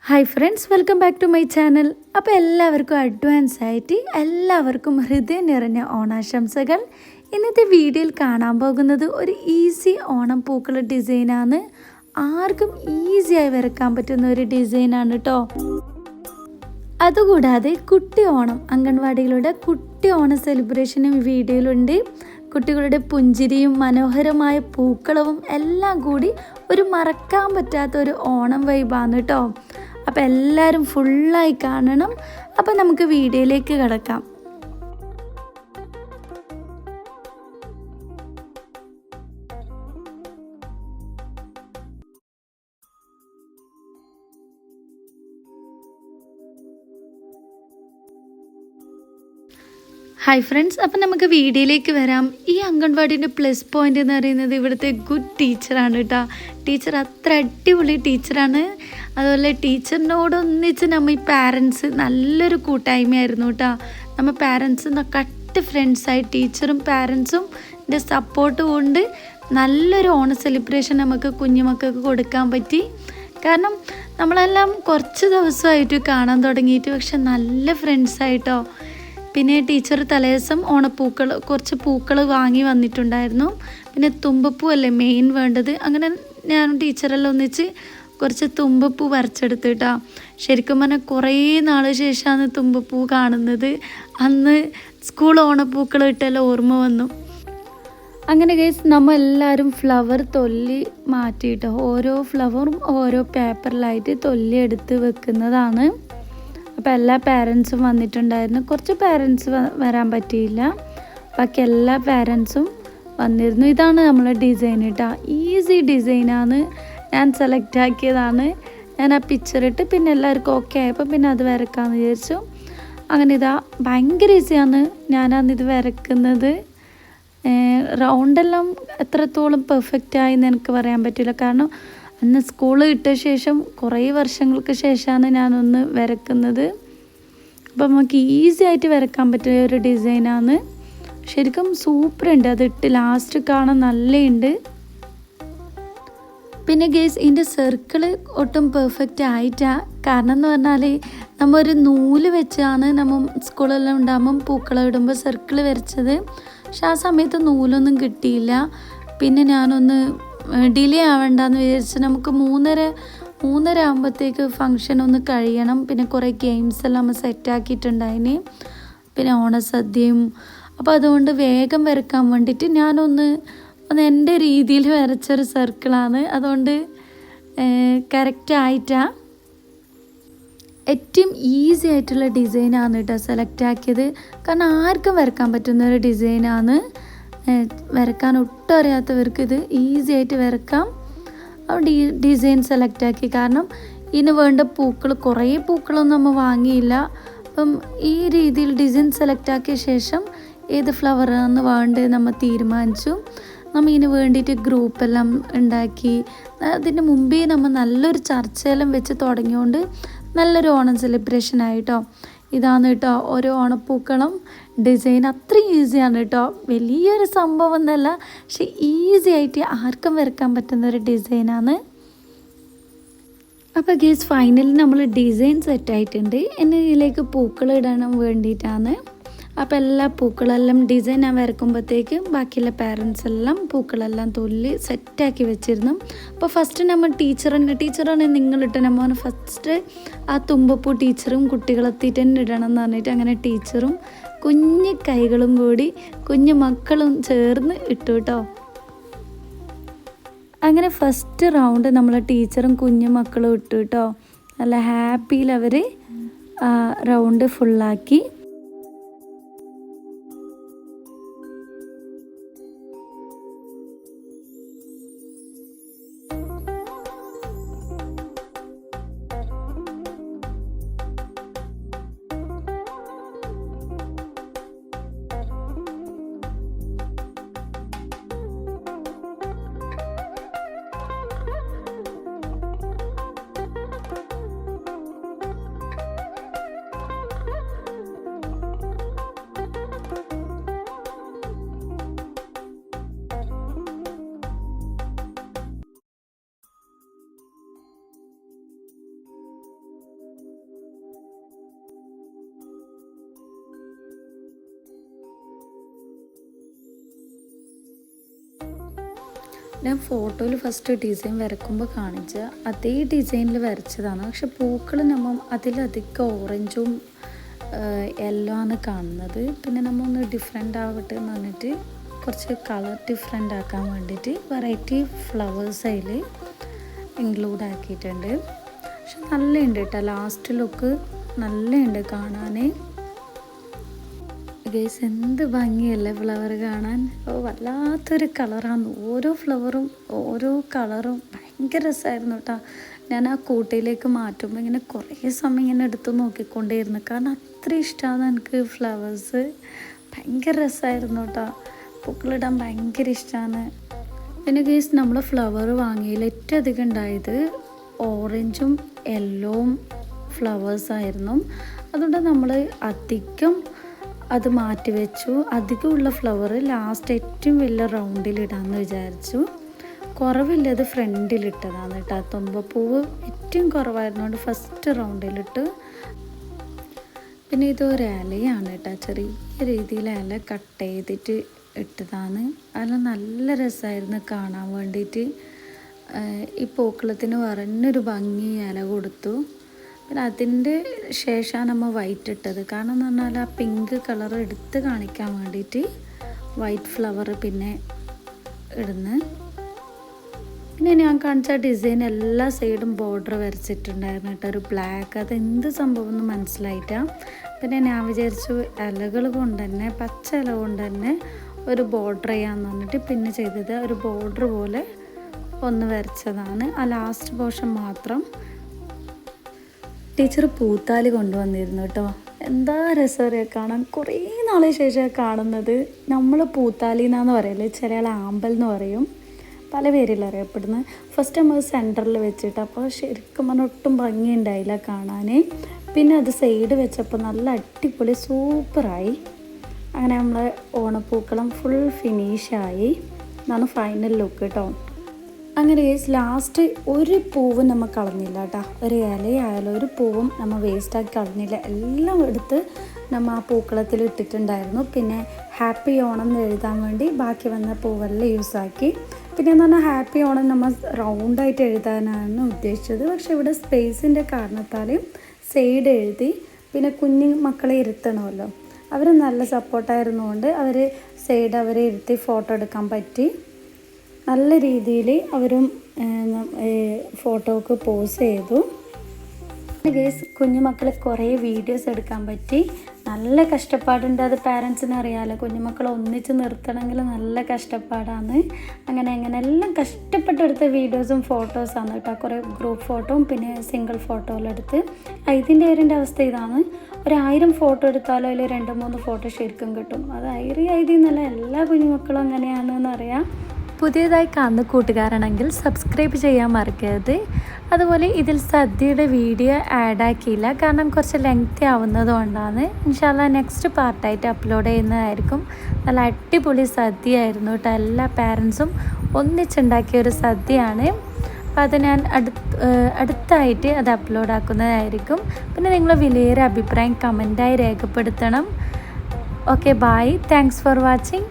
Hi friends, welcome back to my channel. അപ്പോൾ എല്ലാവർക്കും advance ആയിട്ട് എല്ലാവർക്കും ഹൃദയം നിറഞ്ഞ ഓണാശംസകൾ. ഇന്നത്തെ വീഡിയോയിൽ കാണാൻ പോകുന്നത് ഒരു ഈസി ഓണം പൂക്കള ഡിസൈനാണ്. ആർക്കും ഈസിയായി വരക്കാൻ പറ്റുന്ന ഒരു ഡിസൈനാണ് കേട്ടോ. അതുകൂടാതെ കുട്ടി ഓണം, അംഗൻവാടികളുടെ കുട്ടി ഓണം സെലിബ്രേഷനും വീഡിയോയിലുണ്ട്. കുട്ടികളുടെ പുഞ്ചിരിയും മനോഹരമായ പൂക്കളവും എല്ലാം കൂടി ഒരു മറക്കാൻ പറ്റാത്ത ഒരു ഓണം വൈബാണ് കേട്ടോ. അപ്പോൾ എല്ലാവരും ഫുള്ളായി കാണണം. അപ്പോൾ നമുക്ക് വീഡിയോയിലേക്ക് കിടക്കാം. ഹായ് ഫ്രണ്ട്സ്, അപ്പം നമുക്ക് വീഡിയോയിലേക്ക് വരാം. ഈ അംഗൻവാടിൻ്റെ പ്ലസ് പോയിൻ്റ് എന്ന് പറയുന്നത് ഇവിടുത്തെ ഗുഡ് ടീച്ചറാണ് കേട്ടോ. ടീച്ചർ അത്ര അടിപൊളി ടീച്ചറാണ്. അതുപോലെ ടീച്ചറിനോടൊന്നിച്ച് നമ്മൾ ഈ പാരൻസ് നല്ലൊരു കൂട്ടായ്മയായിരുന്നു കേട്ടോ. നമ്മൾ പാരൻസ് കട്ട് ഫ്രണ്ട്സായി ടീച്ചറും പാരൻസും എൻ്റെ സപ്പോർട്ട് കൊണ്ട് നല്ലൊരു ഓണ സെലിബ്രേഷൻ നമുക്ക് കുഞ്ഞുമക്കൾക്ക് കൊടുക്കാൻ പറ്റി. കാരണം നമ്മളെല്ലാം കുറച്ച് ദിവസമായിട്ട് കാണാൻ തുടങ്ങിയിട്ട്, പക്ഷെ നല്ല ഫ്രണ്ട്സായിട്ടോ. പിന്നെ ടീച്ചർ തലേദിവസം ഓണപ്പൂക്കൾ കുറച്ച് പൂക്കൾ വാങ്ങി വന്നിട്ടുണ്ടായിരുന്നു. പിന്നെ തുമ്പപ്പൂ അല്ലേ മെയിൻ വേണ്ടത്. അങ്ങനെ ഞാനും ടീച്ചറെല്ലാം ഒന്നിച്ച് കുറച്ച് തുമ്പപ്പൂ വരച്ചെടുത്ത് കേട്ടോ. ശരിക്കും പറഞ്ഞാൽ കുറേ നാൾ ശേഷമാണ് തുമ്പപ്പൂ കാണുന്നത്. അന്ന് സ്കൂൾ ഓണപ്പൂക്കൾ ഇട്ടെല്ലാം ഓർമ്മ വന്നു. അങ്ങനെ ഗൈസ്, നമ്മൾ എല്ലാവരും ഫ്ലവർ തൊല്ലി മാറ്റിയിട്ട് ഓരോ ഫ്ലവറും ഓരോ പേപ്പറിലായിട്ട് തൊല്ലി എടുത്ത് വെക്കുന്നതാണ്. അപ്പോൾ എല്ലാ പാരൻസും വന്നിട്ടുണ്ടായിരുന്നു. കുറച്ച് പാരൻസ് വരാൻ പറ്റിയില്ല, ബാക്കി എല്ലാ പാരൻസും വന്നിരുന്നു. ഇതാണ് നമ്മളെ ഡിസൈൻ കേട്ടോ. ഈസി ഡിസൈനാണ്, ഞാൻ സെലക്ട് ആക്കിയതാണ്. ഞാൻ ആ പിക്ചറിട്ട് പിന്നെ എല്ലാവർക്കും ഓക്കെ ആയപ്പോൾ പിന്നെ അത് വരക്കാമെന്ന് വിചാരിച്ചു. അങ്ങനെ ഇതാ ഭയങ്കര ഈസിയാണ് ഞാനന്നിത് വരക്കുന്നത്. റൗണ്ടെല്ലാം എത്രത്തോളം പെർഫെക്റ്റായി എന്ന് എനിക്ക് പറയാൻ പറ്റില്ല. കാരണം അന്ന് സ്കൂൾ ഇട്ട ശേഷം കുറേ വർഷങ്ങൾക്ക് ശേഷമാണ് ഞാനൊന്ന് വരക്കുന്നത്. അപ്പോൾ നമുക്ക് ഈസി ആയിട്ട് വരക്കാൻ പറ്റിയ ഒരു ഡിസൈനാണ്. ശരിക്കും സൂപ്പറുണ്ട്, അതിട്ട് ലാസ്റ്റ് കാണാൻ നല്ലുണ്ട്. പിന്നെ ഗേസ്, ഇതിൻ്റെ സർക്കിള് ഒട്ടും പെർഫെക്റ്റ് ആയിട്ടാണ്. കാരണം എന്ന് പറഞ്ഞാൽ നമ്മൾ ഒരു നൂല് വെച്ചാണ് നമ്മൾ സ്കൂളെല്ലാം ഉണ്ടാകുമ്പം പൂക്കളം ഇടുമ്പോൾ സർക്കിൾ വരച്ചത്. പക്ഷെ ആ സമയത്ത് നൂലൊന്നും കിട്ടിയില്ല. പിന്നെ ഞാനൊന്ന് ഡിലേ ആവണ്ടെന്ന് വിചാരിച്ച് നമുക്ക് മൂന്നര ആകുമ്പോഴത്തേക്ക് ഫങ്ഷൻ ഒന്ന് കഴിയണം. പിന്നെ കുറേ ഗെയിംസ് എല്ലാം നമ്മൾ സെറ്റാക്കിയിട്ടുണ്ടായിന്, പിന്നെ ഓണസദ്യയും. അപ്പോൾ അതുകൊണ്ട് വേഗം വരക്കാൻ വേണ്ടിയിട്ട് ഞാനൊന്ന് എൻ്റെ രീതിയിൽ വരച്ചൊരു സർക്കിളാണ്. അതുകൊണ്ട് കറക്റ്റ് ആയിട്ടാണ്. ഏറ്റവും ഈസി ആയിട്ടുള്ള ഡിസൈനാണ് കേട്ടോ സെലക്ട് ആക്കിയത്. കാരണം ആർക്കും വരക്കാൻ പറ്റുന്ന ഒരു ഡിസൈനാണ്. വരക്കാൻ ഒട്ടും അറിയാത്തവർക്ക് ഇത് ഈസി ആയിട്ട് വരക്കാം. അതുകൊണ്ട് ഈ ഡിസൈൻ സെലക്ട് ആക്കി. കാരണം ഇതിന് വേണ്ട പൂക്കൾ, കുറേ പൂക്കളൊന്നും നമ്മൾ വാങ്ങിയില്ല. അപ്പം ഈ രീതിയിൽ ഡിസൈൻ സെലക്ട് ആക്കിയ ശേഷം ഏത് ഫ്ലവറാണ് വേണ്ടത് നമ്മൾ തീരുമാനിച്ചു. നമ്മൾ ഇതിന് വേണ്ടിയിട്ട് ഗ്രൂപ്പെല്ലാം ഉണ്ടാക്കി. അതിന് മുമ്പേ നമ്മൾ നല്ലൊരു ചർച്ചയെല്ലാം വെച്ച് തുടങ്ങിയോണ്ട് നല്ലൊരു ഓണം സെലിബ്രേഷൻ ആയിട്ടോ. ഇതാണ് കേട്ടോ ഓരോ ഓണപ്പൂക്കളം ഡിസൈൻ. അത്രയും ഈസിയാണ് കേട്ടോ, വലിയൊരു സംഭവം എന്നല്ല, പക്ഷെ ഈസി ആയിട്ട് ആർക്കും വരക്കാൻ പറ്റുന്ന ഒരു ഡിസൈനാണ്. അപ്പോൾ ഗേസ്, ഫൈനലി നമ്മൾ ഡിസൈൻ സെറ്റായിട്ടുണ്ട്. എന്നെ ഇതിലേക്ക് പൂക്കൾ ഇടാൻ വേണ്ടിയിട്ടാണ്. അപ്പോൾ എല്ലാ പൂക്കളെല്ലാം ഡിസൈൻ ഞാൻ വരക്കുമ്പോഴത്തേക്ക് ബാക്കിയുള്ള പാരൻസ് എല്ലാം പൂക്കളെല്ലാം തൊല്ലി സെറ്റാക്കി വെച്ചിരുന്നു. അപ്പോൾ ഫസ്റ്റ് നമ്മൾ ടീച്ചറാണ് നിങ്ങളിട്ട് നമ്മൾ ഫസ്റ്റ് ആ തുമ്പപ്പൂ ടീച്ചറും കുട്ടികളെത്തിയിട്ട് തന്നെ ഇടണം എന്ന് പറഞ്ഞിട്ട് അങ്ങനെ ടീച്ചറും കുഞ്ഞു കൈകളും കൂടി കുഞ്ഞു മക്കളും ചേർന്ന് ഇട്ടു കേട്ടോ. അങ്ങനെ ഫസ്റ്റ് റൗണ്ട് നമ്മൾ ടീച്ചറും കുഞ്ഞു മക്കളും ഇട്ടു കേട്ടോ. നല്ല ഹാപ്പിയിൽ അവർ റൗണ്ട് ഫുള്ളാക്കി. ഞാൻ ഫോട്ടോയിൽ ഫസ്റ്റ് ഡിസൈൻ വരക്കുമ്പോൾ കാണിച്ച അതേ ഡിസൈനിൽ വരച്ചതാണ്. പക്ഷെ പൂക്കൾ നമ്മൾ അതിലധികം ഓറഞ്ചും യെല്ലോ ആണ് കാണുന്നത്. പിന്നെ നമ്മൾ ഒന്ന് ഡിഫറെൻ്റ് ആവട്ടെ എന്ന് പറഞ്ഞിട്ട് കുറച്ച് കളർ ഡിഫറെൻ്റ് ആക്കാൻ വേണ്ടിയിട്ട് വെറൈറ്റി ഫ്ലവേഴ്സ് അതിൽ ഇൻക്ലൂഡ് ആക്കിയിട്ടുണ്ട്. പക്ഷെ നല്ലുണ്ട് കേട്ടോ, ലാസ്റ്റ് ലുക്ക് നല്ലുണ്ട് കാണാൻ. ഗൈസ് എന്ത് ഭംഗിയല്ലേ ഫ്ലവർ കാണാൻ. വല്ലാത്തൊരു കളറാണ്. ഓരോ ഫ്ലവറും ഓരോ കളറും ഭയങ്കര രസമായിരുന്നു കേട്ടോ. ഞാൻ ആ കൂട്ടയിലേക്ക് മാറ്റുമ്പോൾ ഇങ്ങനെ കുറേ സമയം ഇങ്ങനെ എടുത്ത് നോക്കിക്കൊണ്ടേയിരുന്നു. കാരണം അത്ര ഇഷ്ടമാണ് എനിക്ക് ഫ്ലവേഴ്സ്. ഭയങ്കര രസമായിരുന്നു കേട്ടോ. പൂക്കളിടാൻ ഭയങ്കര ഇഷ്ടമാണ്. പിന്നെ ഗൈസ് നമ്മൾ ഫ്ലവർ വാങ്ങിയതിൽ ഏറ്റവും അധികം ഉണ്ടായത് ഓറഞ്ചും യെല്ലോവും ഫ്ലവേഴ്സായിരുന്നു. അതുകൊണ്ട് നമ്മൾ അധികം അത് മാറ്റി വെച്ചു. അധികമുള്ള ഫ്ലവർ ലാസ്റ്റ് ഏറ്റവും വലിയ റൗണ്ടിലിടാമെന്ന് വിചാരിച്ചു. കുറവില്ലത് ഫ്രണ്ടിലിട്ടതാണ് കേട്ടോ. തുമ്പപ്പൂവ് ഏറ്റവും കുറവായിരുന്നുകൊണ്ട് ഫസ്റ്റ് റൗണ്ടിലിട്ട്. പിന്നെ ഇതൊരു ഇലയാണ് കേട്ടോ, ചെറിയ രീതിയിൽ ഇല കട്ട് ചെയ്തിട്ട് ഇട്ടതാണ്. അതെല്ലാം നല്ല രസമായിരുന്നു കാണാൻ വേണ്ടിയിട്ട്. ഈ പൂക്കളത്തിന് പറഞ്ഞൊരു ഭംഗി ഇല കൊടുത്തു. പിന്നെ അതിൻ്റെ ശേഷമാണ് നമ്മൾ വൈറ്റ് ഇട്ടത്. കാരണം എന്ന് പറഞ്ഞാൽ ആ പിങ്ക് കളർ എടുത്ത് കാണിക്കാൻ വേണ്ടിയിട്ട് വൈറ്റ് ഫ്ലവർ പിന്നെ ഇടുന്നു. പിന്നെ ഞാൻ കാണിച്ച ഡിസൈൻ എല്ലാ സൈഡും ബോർഡർ വരച്ചിട്ടുണ്ടായിരുന്നു കേട്ടോ, ഒരു ബ്ലാക്ക്. അത് എന്ത് സംഭവം എന്ന് മനസ്സിലായിട്ടാണ്. പിന്നെ ഞാൻ വിചാരിച്ചു ഇലകൾ കൊണ്ട് തന്നെ, പച്ച ഇല കൊണ്ട് തന്നെ ഒരു ബോർഡർ ചെയ്യാമെന്ന് പറഞ്ഞിട്ട് പിന്നെ ചെയ്തത് ഒരു ബോർഡർ പോലെ ഒന്ന് വരച്ചതാണ്. ആ ലാസ്റ്റ് പോർഷൻ മാത്രം ടീച്ചർ പൂത്താലി കൊണ്ടുവന്നിരുന്നു കേട്ടോ. എന്താ രസമറിയാം കാണാൻ. കുറേ നാളെ ശേഷം കാണുന്നത്. നമ്മൾ പൂത്താലി എന്നാന്ന് പറയല്ലേ, ചില ആൾ ആമ്പൽ എന്ന് പറയും, പല പേരിൽ അറിയപ്പെടുന്നത്. ഫസ്റ്റ് നമ്മൾ സെൻറ്ററിൽ വെച്ചിട്ട്, അപ്പോൾ ശരിക്കും പറഞ്ഞാൽ ഒട്ടും ഭംഗിയുണ്ടായില്ല കാണാൻ. പിന്നെ അത് സൈഡ് വെച്ചപ്പോൾ നല്ല അടിപൊളി സൂപ്പറായി. അങ്ങനെ നമ്മൾ ഓണപ്പൂക്കളം ഫുൾ ഫിനിഷായി. ഇതാണ് ഫൈനൽ ലുക്ക് കേട്ടോ. അങ്ങനെ ലാസ്റ്റ് ഒരു പൂവും നമ്മൾ കളഞ്ഞില്ല കേട്ടോ. ഒരു ഇലയായാലും ഒരു പൂവും നമ്മൾ വേസ്റ്റാക്കി കളഞ്ഞില്ല. എല്ലാം എടുത്ത് നമ്മൾ ആ പൂക്കളത്തിൽ ഇട്ടിട്ടുണ്ടായിരുന്നു. പിന്നെ ഹാപ്പി ഓണം എന്ന് എഴുതാൻ വേണ്ടി ബാക്കി വന്ന പൂവെല്ലാം യൂസാക്കി. പിന്നെ എന്ന് പറഞ്ഞാൽ ഹാപ്പി ഓണം നമ്മൾ റൗണ്ടായിട്ട് എഴുതാനാണ് ഉദ്ദേശിച്ചത്. പക്ഷെ ഇവിടെ സ്പേസിൻ്റെ കാരണത്താൽ സൈഡ് എഴുതി. പിന്നെ കുഞ്ഞു മക്കളെ ഇരുത്തണമല്ലോ, അവർ നല്ല സപ്പോർട്ടായിരുന്നുകൊണ്ട് അവർ സൈഡ് അവരെ ഇരുത്തി ഫോട്ടോ എടുക്കാൻ പറ്റി. നല്ല രീതിയിൽ അവരും ഫോട്ടോക്ക് പോസ് ചെയ്തു. ഗേസ് കുഞ്ഞുമക്കളെ കുറേ വീഡിയോസ് എടുക്കാൻ പറ്റി. നല്ല കഷ്ടപ്പാടുണ്ട്, അത് പാരൻസിന് അറിയാമല്ലോ. കുഞ്ഞുമക്കളെ ഒന്നിച്ച് നിർത്തണമെങ്കിൽ നല്ല കഷ്ടപ്പാടാണ്. അങ്ങനെ എല്ലാം കഷ്ടപ്പെട്ടെടുത്ത വീഡിയോസും ഫോട്ടോസാണ് കേട്ടോ. കുറേ ഗ്രൂപ്പ് ഫോട്ടോയും പിന്നെ സിംഗിൾ ഫോട്ടോയെല്ലാം എടുത്ത്. ഇതിൻ്റെ അവസ്ഥ ഇതാണ്. 1000 ഫോട്ടോ എടുത്താലും അതിൽ 2-3 ഫോട്ടോ ശരിക്കും കിട്ടും. അത് ഐതിന്നല്ല, എല്ലാ കുഞ്ഞുമക്കളും അങ്ങനെയാണെന്ന് അറിയാം. പുതിയതായി കാണുന്ന കൂട്ടുകാരാണെങ്കിൽ സബ്സ്ക്രൈബ് ചെയ്യാൻ മറക്കരുത്. അതുപോലെ ഇതിൽ സദ്യയുടെ വീഡിയോ ആഡാക്കിയില്ല, കാരണം കുറച്ച് ലെങ്തി ആവുന്നതുകൊണ്ടാണ്. ഇൻഷാല്ലാ നെക്സ്റ്റ് പാർട്ടായിട്ട് അപ്ലോഡ് ചെയ്യുന്നതായിരിക്കും. നല്ല അടിപൊളി സദ്യയായിരുന്നു കേട്ടോ. എല്ലാ പാരൻസും ഒന്നിച്ചുണ്ടാക്കിയ ഒരു സദ്യയാണ്. അപ്പോൾ അത് ഞാൻ അടുത്തായിട്ട് അത് അപ്ലോഡ് ആക്കുന്നതായിരിക്കും. പിന്നെ നിങ്ങളെ വിലയേറെ അഭിപ്രായം കമൻറ്റായി രേഖപ്പെടുത്തണം. Okay, bye. Thanks for watching.